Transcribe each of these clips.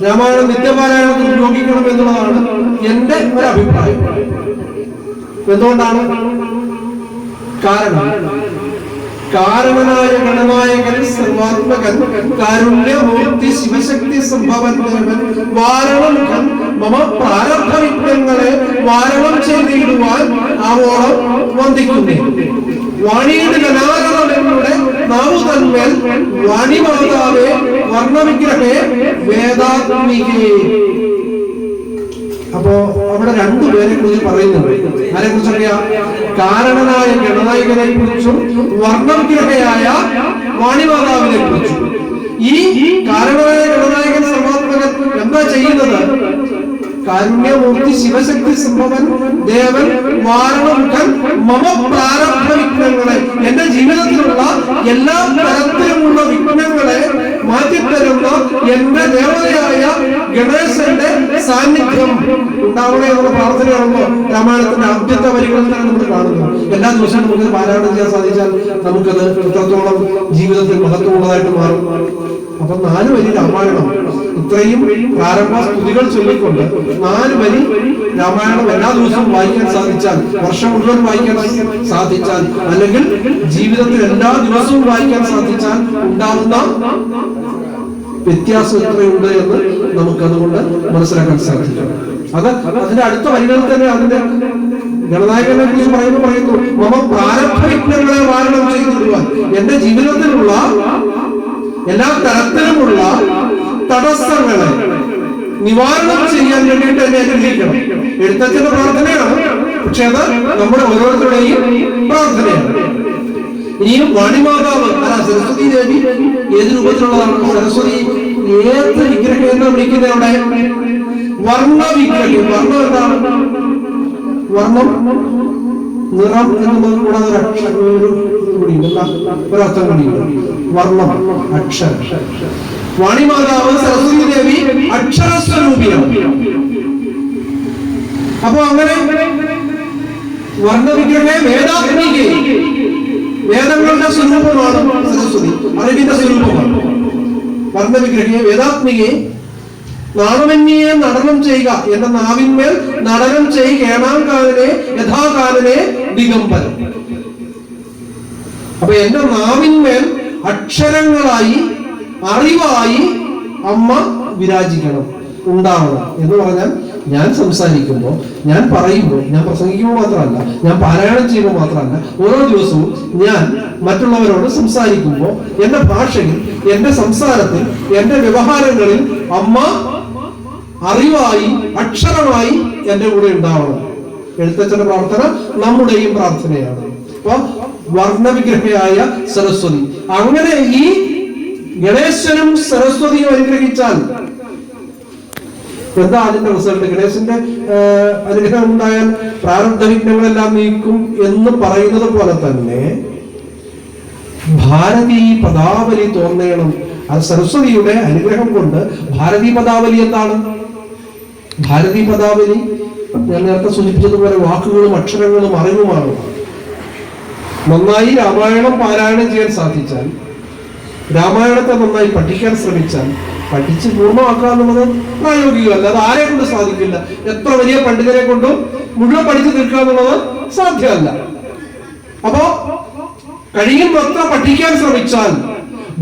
രാമായണം നിത്യപാരായണത്തിൽ ഉപയോഗിക്കണം എന്നുള്ളതാണ് എന്റെ ഒരു അഭിപ്രായം. എന്തുകൊണ്ടാണ്? കാരണനായ ഗണനായകൻ സർവാത്മകൻ കാരുണ്യമൂർത്തി ശിവശക്തി സംഭവൻ ദേവൻ വാരണമുഖൻ മമ പ്രാരബ്ധ വിഘ്നങ്ങളെ വാരണം ചെയ്തിടുവാൻ ആവോളം വന്ദിക്കുന്നേ. വാണിയുടെ ഗണാകരമെന്നുടെ നാവു തന്മേൽ വാണിമാതാവേ വർണ്ണവിഗ്രഹേ വേദാത്മികേ. അപ്പോ അവിടെ രണ്ടുപേരെ കുറിച്ച് പറയുന്നുണ്ട്. ആരെ കുറിച്ചറിയാം? കാരണനായ ഗണനായകനെ കുറിച്ചും വർണ്ണവിഗ്രഹയായ വാണിമാതാവിനെ കുറിച്ചും. ഈ കാരണനായ ഗണനായകൻ സർവാത്മകൻ എന്താ ചെയ്യുന്നത്? കാരുണ്യമൂർത്തി ശിവശക്തി സംഭവൻ ദേവൻ വാരണമുഖൻ മമ പ്രാരബ്ധ വിഘ്നങ്ങളെ, എന്റെ ജീവിതത്തിലുള്ള എല്ലാ തരത്തിലുമുള്ള വിഘ്നങ്ങളെ മാറ്റിത്തരുന്ന എന്റെ ദേവതയായ ഗണേശന്റെ സാന്നിധ്യം ഉണ്ടാവണേ എന്നുള്ള പ്രാർത്ഥനയാണല്ലോ രാമായണത്തിന്റെ ആദ്യത്തെ വരികളിൽ തന്നെ നമ്മൾ കാണുന്നത്. എല്ലാ ദിവസവും നമുക്ക് പാരായണം ചെയ്യാൻ സാധിച്ചാൽ നമുക്കത് എത്രത്തോളം ജീവിതത്തിൽ മഹത്വമുള്ളതായിട്ട് മാറും. അപ്പൊ 4 വരി രാമായണം ഇത്രയും പ്രാരംഭ സ്തുതികൾ ചൊല്ലിക്കൊണ്ട് 4 വരി രാമായണം എല്ലാ ദിവസവും വായിക്കാൻ സാധിച്ചാൽ, വർഷം മുഴുവൻ വായിക്കാൻ സാധിച്ചാൽ, അല്ലെങ്കിൽ ജീവിതത്തിൽ എല്ലാ ദിവസവും വായിക്കാൻ സാധിച്ചാൽ ഉണ്ടാകുന്ന വ്യത്യാസം എത്രയുണ്ട് എന്ന് നമുക്കതുകൊണ്ട് മനസ്സിലാക്കാൻ സാധിക്കും. അതിന്റെ അടുത്ത വരികളിൽ തന്നെ അതിന്റെ ഗണനായകനെ കുറിച്ച് പറയുന്നു മമ പ്രാരബ്ധ വിഘ്നങ്ങളെ വാരണം ചെയ്തിടുവാൻ, എന്റെ ജീവിതത്തിലുള്ള എല്ലാ തരത്തിലുമുള്ള തടസ്സങ്ങളെ നിവാരണം ചെയ്യാൻ വേണ്ടിയിട്ട് എന്നെ അനുഗ്രഹിക്കണം. എഴുത്തച്ഛന്റെ പ്രാർത്ഥനയാണ്, പക്ഷെ അത് നമ്മുടെ ഓരോരുത്തരുടെയും പ്രാർത്ഥനയാണ്. ഇനിയും വാണിമാതാവ് സരസ്വതി ദേവി ഏത് രൂപത്തിലുള്ളതാണ്? സരസ്വതി ഏത് വിഗ്രഹം എന്ന് വിളിക്കുന്നത് അവിടെ? വർണ്ണ വിഗ്രഹം. വർണ്ണം എന്താണ്? വർണ്ണം നിറം എന്നുള്ളത് കൂടാതെ ഒരർത്ഥം കൂടിയുണ്ട്. വർണ്ണം അക്ഷരം. വാണിമാതാവ് സരസ്വതി ദേവി അക്ഷരസ്വരൂപിയാണ്. അപ്പൊ അങ്ങനെ വർണ്ണവിഗ്രഹേ വേദാത്മികേ, വേദങ്ങളുടെ സ്വരൂപമാണ് സരസ്വതി, അറിവിന്റെ സ്വരൂപമാണ്. വർണ്ണവിഗ്രഹേ വേദാത്മികേ നാണമെന്നിയെ നടനം ചെയ്യുക, എന്റെ നാവിന്മേൽ നടനം ചെയ്യുക ഏണാംകാലനെ യഥാകാലനെ ദിഗംബരം. അപ്പൊ എന്റെ നാവിന്മേൽ അക്ഷരങ്ങളായി അറിവായി അമ്മ വിരാജിക്കണം, ഉണ്ടാവണം. എന്ന് പറഞ്ഞാൽ ഞാൻ സംസാരിക്കുമ്പോൾ, ഞാൻ പറയുമ്പോൾ, ഞാൻ പ്രസംഗിക്കുമ്പോൾ മാത്രമല്ല, ഞാൻ പാരായണം ചെയ്യുമ്പോൾ മാത്രമല്ല, ഓരോ ദിവസവും ഞാൻ മറ്റുള്ളവരോട് സംസാരിക്കുമ്പോൾ എന്റെ ഭാഷയിൽ, എന്റെ സംസാരത്തിൽ, എന്റെ വ്യവഹാരങ്ങളിൽ അമ്മ അറിവായി അക്ഷരമായി എന്റെ കൂടെ ഉണ്ടാവണം. എഴുത്തച്ഛന്റെ പ്രാർത്ഥന നമ്മുടെയും പ്രാർത്ഥനയാണ്. അപ്പൊ വർണ്ണവിഗ്രഹയായ സരസ്വതി, അങ്ങനെ ഈ ഗണേശനും സരസ്വതിയും അനുഗ്രഹിച്ചാൽ എന്താ അതിന്റെ റിസൾട്ട്? ഗണേശന്റെ അനുഗ്രഹം ഉണ്ടായാൽ പ്രാരബ്ധ വിഘ്നങ്ങളെല്ലാം നീക്കും എന്ന് പറയുന്നത് പോലെ തന്നെ ഭാരതീ പദാവലി തോന്നണം. അത് സരസ്വതിയുടെ അനുഗ്രഹം കൊണ്ട് ഭാരതീ പദാവലി എന്താണ്? ഭാരതീ പദാവലി ഞാൻ നേരത്തെ സൂചിപ്പിച്ചതുപോലെ വാക്കുകളും അക്ഷരങ്ങളും അറിവുമാണ്. നന്നായി രാമായണം പാരായണം ചെയ്യാൻ സാധിച്ചാൽ, രാമായണത്തെ നന്നായി പഠിക്കാൻ ശ്രമിച്ചാൽ, പഠിച്ച് പൂർണ്ണമാക്കുക എന്നുള്ളത് പ്രായോഗികമല്ല. അത് ആരെ കൊണ്ട് സാധിക്കില്ല. എത്ര വലിയ പണ്ഡിതരെ കൊണ്ടും മുഴുവൻ പഠിച്ചു തീർക്കുക എന്നുള്ളത് സാധ്യമല്ല. അപ്പോ കഴിയുന്നത്ര പഠിക്കാൻ ശ്രമിച്ചാൽ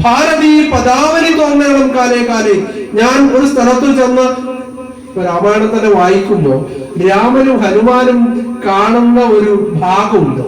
ഭാരതീയ പദാവലി തോന്നണം. കാലേ ഞാൻ ഒരു സ്ഥലത്ത് ചെന്ന് രാമായണം തന്നെ വായിക്കുമ്പോൾ രാമനും ഹനുമാനും കാണുന്ന ഒരു ഭാഗമുണ്ട്.